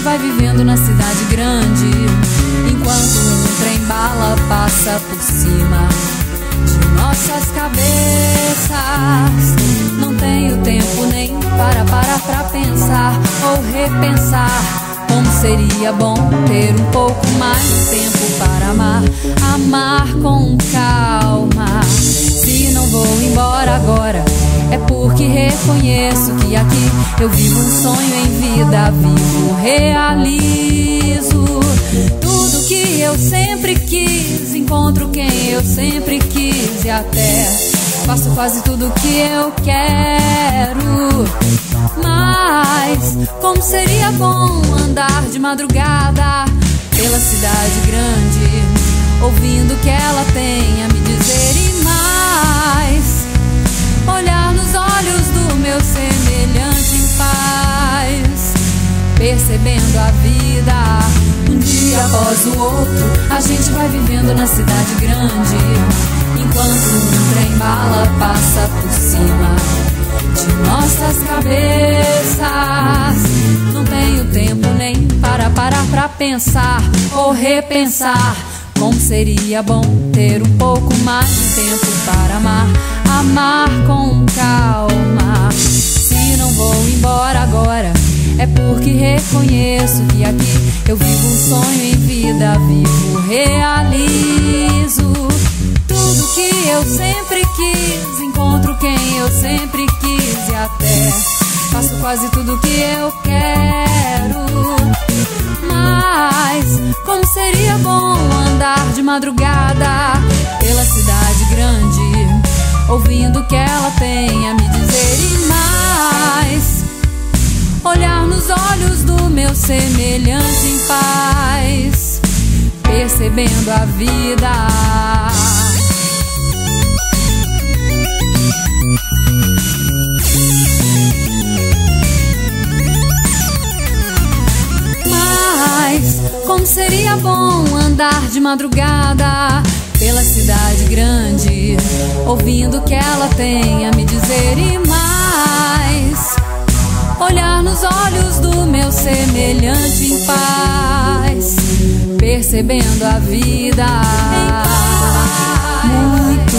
vai vivendo na cidade grande, enquanto um trem-bala passa por cima de nossas cabeças. Não tenho tempo nem pra pensar ou repensar como seria bom ter um pouco mais de tempo para amar, amar com calma. Se não vou embora agora, é porque reconheço que aqui eu vivo um sonho em vida, vivo, realizo tudo que eu sempre quis, encontro quem eu sempre quis e até faço quase tudo que eu quero. Mas como seria bom andar de madrugada pela cidade grande, ouvindo o que ela tem a me dizer e mais, olhar nos olhos do meu semelhante em paz, percebendo a vida. Um dia após o outro, a gente vai vivendo na cidade grande, enquanto um trem-bala passa por cima de nossas cabeças. Não tenho tempo nem para pensar ou repensar como seria bom ter um pouco mais de tempo para amar, amar com calma. Se não vou embora agora, é porque reconheço que aqui eu vivo um sonho em vida, vivo, realizo tudo que eu sempre quis, encontro quem eu sempre quis e até faço quase tudo que eu quero. Mas como seria bom andar de madrugada pela cidade grande, ouvindo o que ela tem a me dizer e mais, olhar nos olhos do meu semelhante em paz, percebendo a vida. Mas como seria bom andar de madrugada pela cidade grande, ouvindo o que ela tem a me dizer e mais, olhar nos olhos do meu semelhante em paz, percebendo a vida. Muito